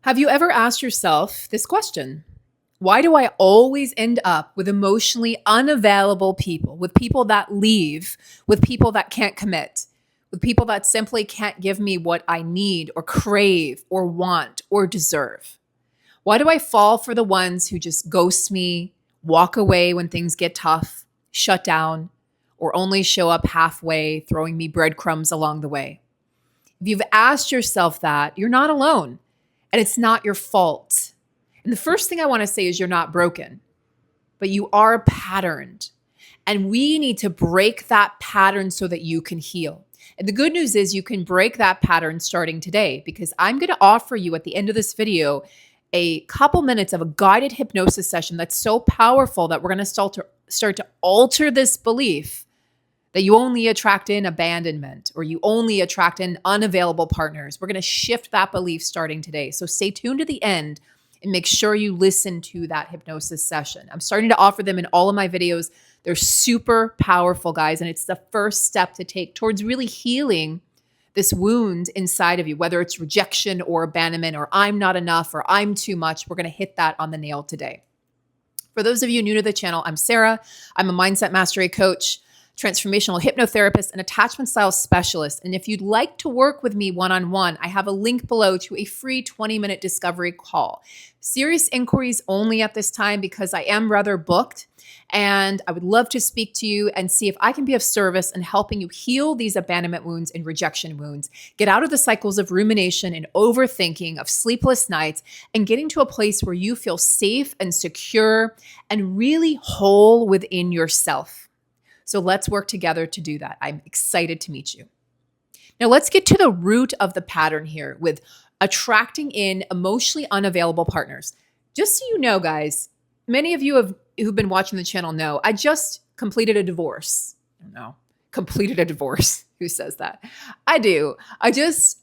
Have you ever asked yourself this question? Why do I always end up with emotionally unavailable people, with people that leave, with people that can't commit, with people that simply can't give me what I need or crave or want or deserve? Why do I fall for the ones who just ghost me, walk away when things get tough, shut down, or only show up halfway, throwing me breadcrumbs along the way? If you've asked yourself that, you're not alone. And it's not your fault. And the first thing I want to say is you're not broken, but you are patterned. And we need to break that pattern so that you can heal. And the good news is you can break that pattern starting today, because I'm going to offer you at the end of this video a couple minutes of a guided hypnosis session that's so powerful that we're going to start to alter this belief that you only attract in abandonment or you only attract in unavailable partners. We're going to shift that belief starting today. So stay tuned to the end and make sure you listen to that hypnosis session. I'm starting to offer them in all of my videos. They're super powerful, guys, and it's the first step to take towards really healing this wound inside of you, whether it's rejection or abandonment or I'm not enough or I'm too much. We're going to hit that on the nail today. For those of you new to the channel, I'm Sarah. I'm a mindset mastery coach, transformational hypnotherapist, and attachment style specialist. And if you'd like to work with me one-on-one, I have a link below to a free 20-minute discovery call. Serious inquiries only at this time because I am rather booked, and I would love to speak to you and see if I can be of service in helping you heal these abandonment wounds and rejection wounds, get out of the cycles of rumination and overthinking, of sleepless nights, and getting to a place where you feel safe and secure and really whole within yourself. So let's work together to do that. I'm excited to meet you. Now let's get to the root of the pattern here with attracting in emotionally unavailable partners. Just so you know, guys, many of you who've been watching the channel know I just completed a divorce. I don't know, completed a divorce. Who says that? I do. I just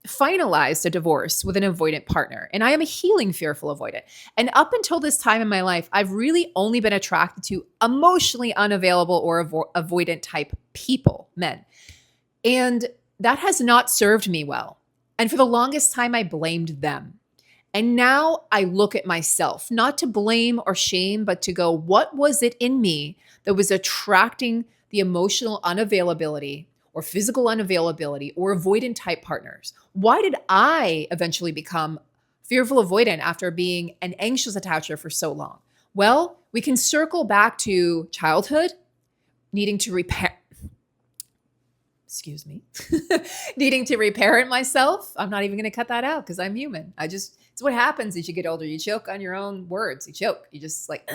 finalized a divorce with an avoidant partner, and I am a healing fearful avoidant. And up until this time in my life, I've really only been attracted to emotionally unavailable or avoidant type people, men. And that has not served me well. And for the longest time, I blamed them. And now I look at myself, not to blame or shame, but to go, what was it in me that was attracting the emotional unavailability or physical unavailability or avoidant type partners? Why did I eventually become fearful avoidant after being an anxious attacher for so long? Well, we can circle back to childhood, needing to repair, needing to reparent myself. I'm not even going to cut that out because I'm human. It's what happens as you get older. You choke on your own words. You choke. You just like,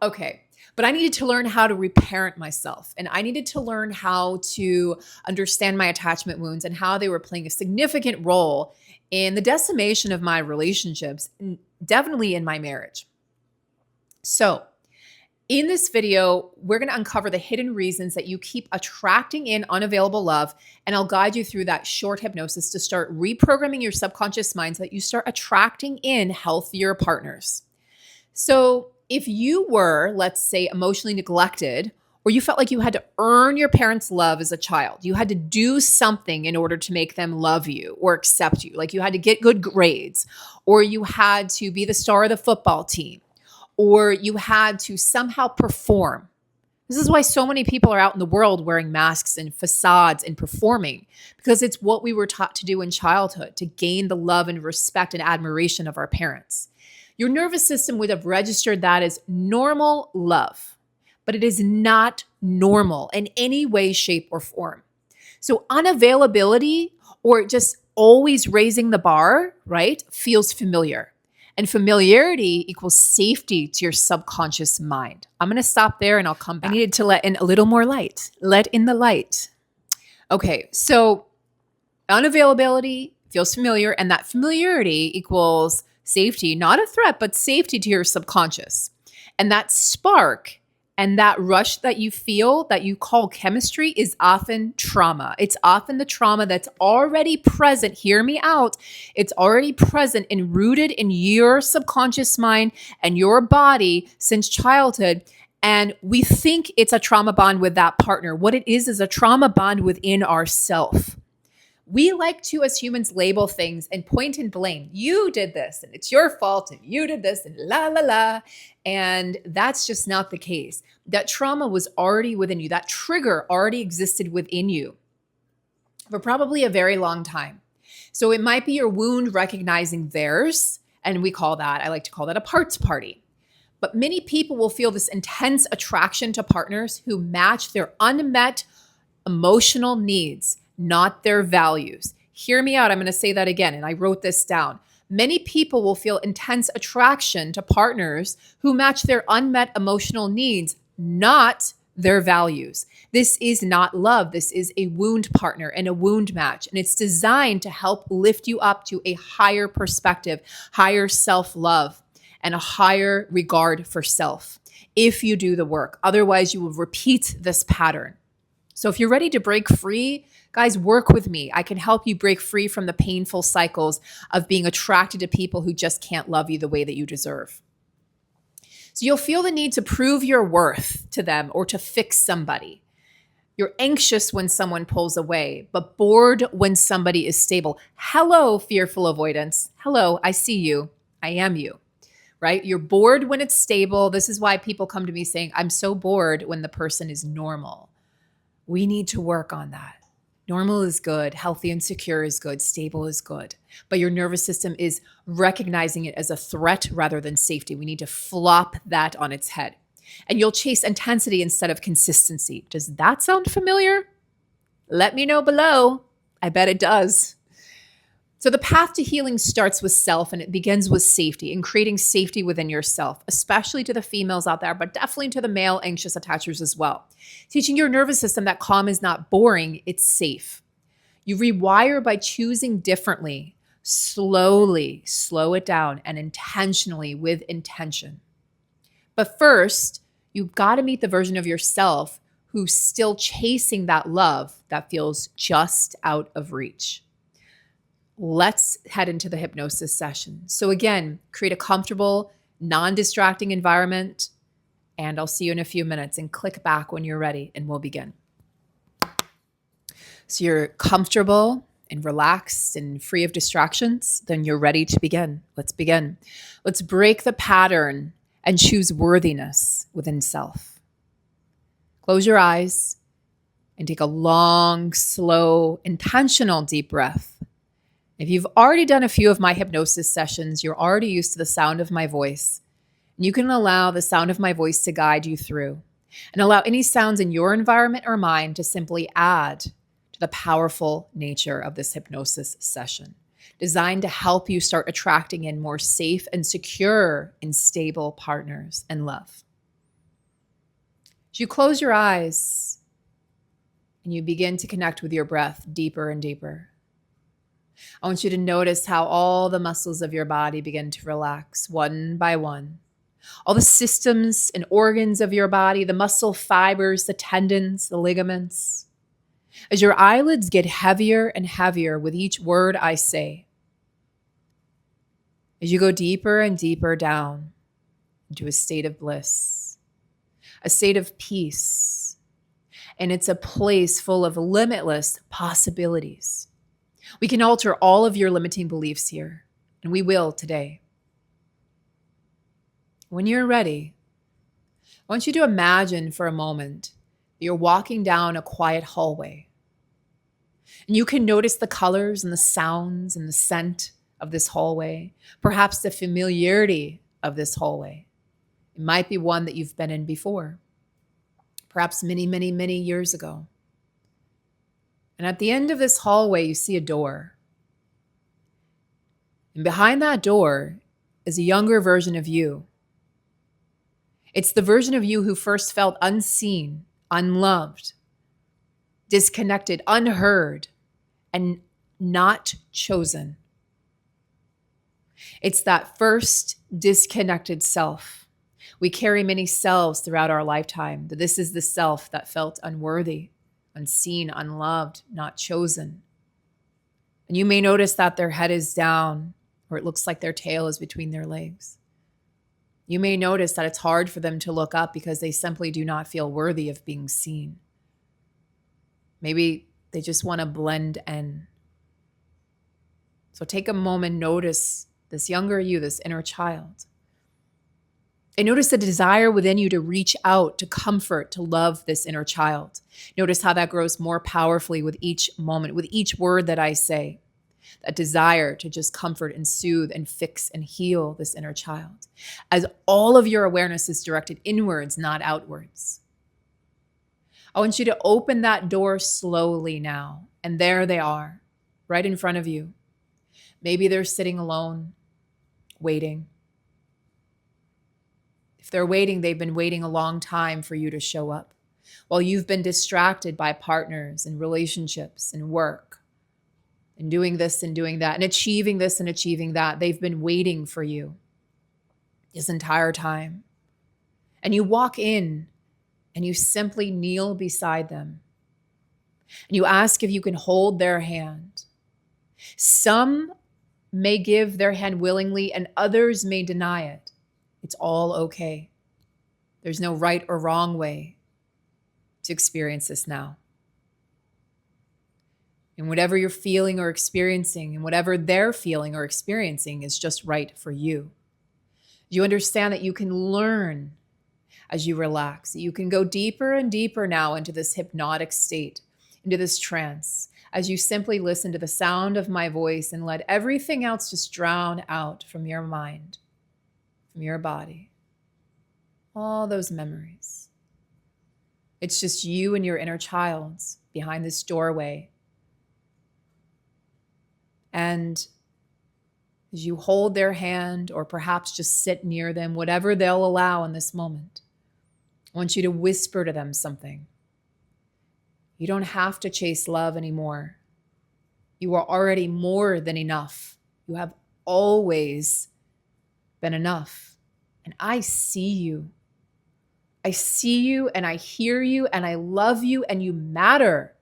okay. But I needed to learn how to reparent myself. And I needed to learn how to understand my attachment wounds and how they were playing a significant role in the decimation of my relationships, and definitely in my marriage. So in this video, we're going to uncover the hidden reasons that you keep attracting in unavailable love. And I'll guide you through that short hypnosis to start reprogramming your subconscious mind so that you start attracting in healthier partners. So if you were, let's say, emotionally neglected, or you felt like you had to earn your parents' love as a child, you had to do something in order to make them love you or accept you, like you had to get good grades, or you had to be the star of the football team, or you had to somehow perform. This is why so many people are out in the world wearing masks and facades and performing, because it's what we were taught to do in childhood to gain the love and respect and admiration of our parents. Your nervous system would have registered that as normal love, but it is not normal in any way, shape, or form. So unavailability or just always raising the bar, right, feels familiar. And familiarity equals safety to your subconscious mind. I'm going to stop there and I'll come back. I needed to let in a little more light. Let in the light. Okay, so unavailability feels familiar, and that familiarity equals safety, not a threat, but safety to your subconscious. And that spark and that rush that you feel that you call chemistry is often trauma. It's often the trauma that's already present. Hear me out. It's already present and rooted in your subconscious mind and your body since childhood. And we think it's a trauma bond with that partner. What it is a trauma bond within ourself. We like to, as humans, label things and point and blame. You did this and it's your fault and you did this and la, la, la. And that's just not the case. That trauma was already within you. That trigger already existed within you for probably a very long time. So it might be your wound recognizing theirs. And I like to call that a parts party. But many people will feel this intense attraction to partners who match their unmet emotional needs, not their values. Hear me out. I'm going to say that again. And I wrote this down. Many people will feel intense attraction to partners who match their unmet emotional needs, not their values. This is not love. This is a wound partner and a wound match. And it's designed to help lift you up to a higher perspective, higher self-love, and a higher regard for self if you do the work. Otherwise, you will repeat this pattern. So if you're ready to break free, guys, work with me. I can help you break free from the painful cycles of being attracted to people who just can't love you the way that you deserve. So you'll feel the need to prove your worth to them or to fix somebody. You're anxious when someone pulls away, but bored when somebody is stable. Hello, fearful avoidance. Hello, I see you. I am you, right? You're bored when it's stable. This is why people come to me saying, I'm so bored when the person is normal. We need to work on that. Normal is good. Healthy and secure is good. Stable is good. But your nervous system is recognizing it as a threat rather than safety. We need to flop that on its head. And you'll chase intensity instead of consistency. Does that sound familiar? Let me know below. I bet it does. So the path to healing starts with self, and it begins with safety and creating safety within yourself, especially to the females out there, but definitely to the male anxious attachers as well. Teaching your nervous system that calm is not boring, it's safe. You rewire by choosing differently, slowly, slow it down, and intentionally with intention. But first, you've got to meet the version of yourself who's still chasing that love that feels just out of reach. Let's head into the hypnosis session. So again, create a comfortable, non-distracting environment, and I'll see you in a few minutes, and click back when you're ready and we'll begin. So you're comfortable and relaxed and free of distractions, then you're ready to begin. Let's begin. Let's break the pattern and choose worthiness within self. Close your eyes and take a long, slow, intentional deep breath. If you've already done a few of my hypnosis sessions, you're already used to the sound of my voice. And you can allow the sound of my voice to guide you through, and allow any sounds in your environment or mine to simply add to the powerful nature of this hypnosis session, designed to help you start attracting in more safe and secure and stable partners and love. As you close your eyes and you begin to connect with your breath deeper and deeper, I want you to notice how all the muscles of your body begin to relax one by one. All the systems and organs of your body, the muscle fibers, the tendons, the ligaments. As your eyelids get heavier and heavier with each word I say, as you go deeper and deeper down into a state of bliss, a state of peace, and it's a place full of limitless possibilities. We can alter all of your limiting beliefs here, and we will today. When you're ready, I want you to imagine for a moment that you're walking down a quiet hallway. And you can notice the colors and the sounds and the scent of this hallway, perhaps the familiarity of this hallway. It might be one that you've been in before, perhaps many, many, many years ago. And at the end of this hallway, you see a door. And behind that door is a younger version of you. It's the version of you who first felt unseen, unloved, disconnected, unheard, and not chosen. It's that first disconnected self. We carry many selves throughout our lifetime, but this is the self that felt unworthy, unseen, unloved, not chosen. And you may notice that their head is down, or it looks like their tail is between their legs. You may notice that it's hard for them to look up because they simply do not feel worthy of being seen. Maybe they just want to blend in. So take a moment, notice this younger you, this inner child. And notice the desire within you to reach out, to comfort, to love this inner child. Notice how that grows more powerfully with each moment, with each word that I say. That desire to just comfort and soothe and fix and heal this inner child. As all of your awareness is directed inwards, not outwards. I want you to open that door slowly now. And there they are, right in front of you. Maybe they're sitting alone, waiting. If they're waiting, they've been waiting a long time for you to show up. While you've been distracted by partners and relationships and work and doing this and doing that and achieving this and achieving that, they've been waiting for you this entire time. And you walk in and you simply kneel beside them. And you ask if you can hold their hand. Some may give their hand willingly and others may deny it. It's all okay. There's no right or wrong way to experience this now. And whatever you're feeling or experiencing and whatever they're feeling or experiencing is just right for you. You understand that you can learn as you relax, that you can go deeper and deeper now into this hypnotic state, into this trance, as you simply listen to the sound of my voice and let everything else just drown out from your mind, from your body, all those memories. It's just you and your inner child behind this doorway. And as you hold their hand or perhaps just sit near them, whatever they'll allow in this moment, I want you to whisper to them something. You don't have to chase love anymore. You are already more than enough. You have always been enough. And I see you. I see you and I hear you and I love you and you matter.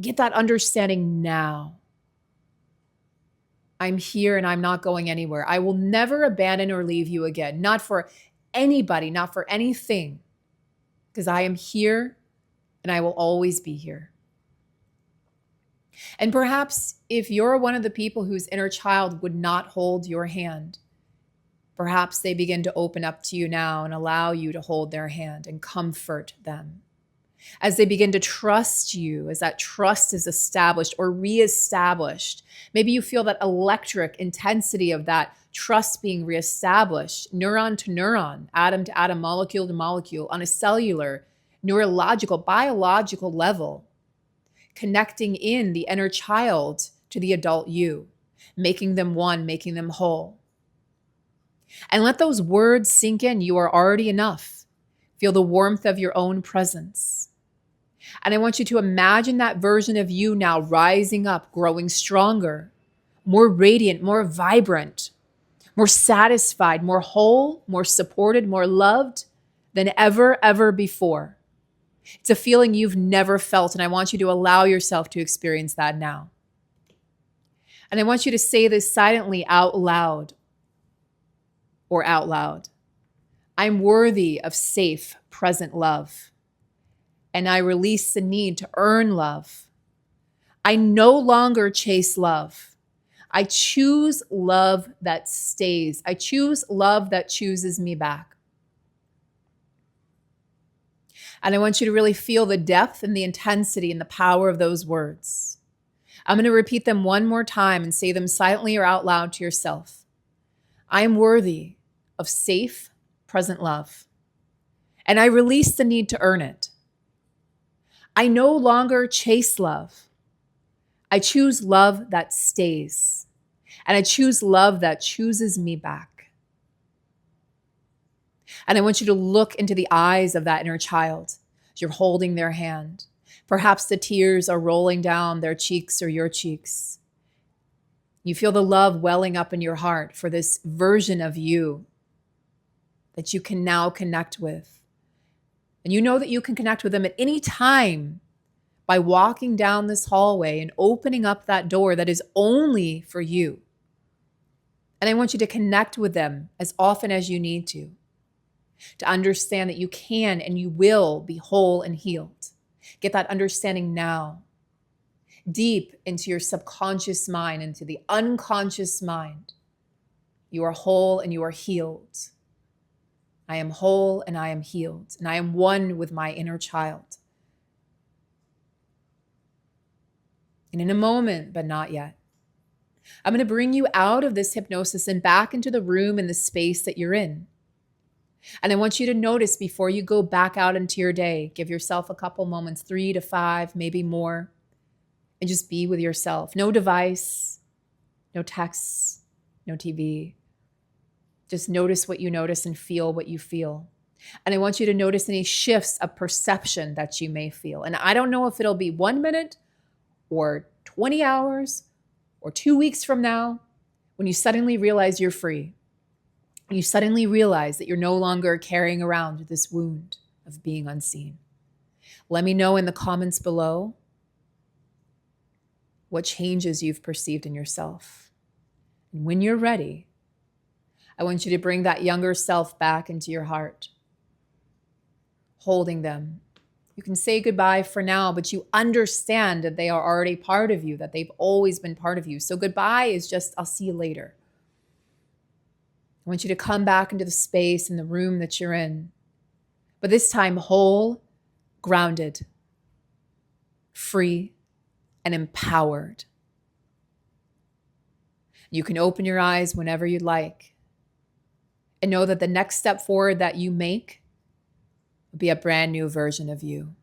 Get that understanding now. I'm here and I'm not going anywhere. I will never abandon or leave you again. Not for anybody, not for anything. Because I am here and I will always be here. And perhaps if you're one of the people whose inner child would not hold your hand, perhaps they begin to open up to you now and allow you to hold their hand and comfort them. As they begin to trust you, as that trust is established or reestablished, maybe you feel that electric intensity of that trust being reestablished, neuron to neuron, atom to atom, molecule to molecule, on a cellular, neurological, biological level, connecting in the inner child to the adult you, making them one, making them whole. And let those words sink in. You are already enough. Feel the warmth of your own presence. And I want you to imagine that version of you now rising up, growing stronger, more radiant, more vibrant, more satisfied, more whole, more supported, more loved than ever before. It's a feeling you've never felt, and I want you to allow yourself to experience that now. And I want you to say this silently out loud or out loud. I'm worthy of safe, present love. And I release the need to earn love. I no longer chase love. I choose love that stays. I choose love that chooses me back. And I want you to really feel the depth and the intensity and the power of those words. I'm going to repeat them one more time and say them silently or out loud to yourself. I am worthy of safe, present love. And I release the need to earn it. I no longer chase love. I choose love that stays. And I choose love that chooses me back. And I want you to look into the eyes of that inner child as you're holding their hand. Perhaps the tears are rolling down their cheeks or your cheeks. You feel the love welling up in your heart for this version of you that you can now connect with. And you know that you can connect with them at any time by walking down this hallway and opening up that door that is only for you. And I want you to connect with them as often as you need to understand that you can and you will be whole and healed. Get that understanding now. deep into your subconscious mind, into the unconscious mind. You are whole and you are healed. I am whole and I am healed, and I am one with my inner child. And in a moment, but not yet, I'm going to bring you out of this hypnosis and back into the room and the space that you're in. And I want you to notice before you go back out into your day, give yourself a couple moments, 3 to 5, maybe more, and just be with yourself. No device, no texts, no TV. Just notice what you notice and feel what you feel. And I want you to notice any shifts of perception that you may feel. And I don't know if it'll be 1 minute or 20 hours or 2 weeks from now when you suddenly realize you're free. You suddenly realize that you're no longer carrying around this wound of being unseen. Let me know in the comments below what changes you've perceived in yourself. And when you're ready, I want you to bring that younger self back into your heart, holding them. You can say goodbye for now, but you understand that they are already part of you, that they've always been part of you. So goodbye is just, I'll see you later. I want you to come back into the space in the room that you're in, but this time whole, grounded, free, and empowered. You can open your eyes whenever you'd like and know that the next step forward that you make will be a brand new version of you.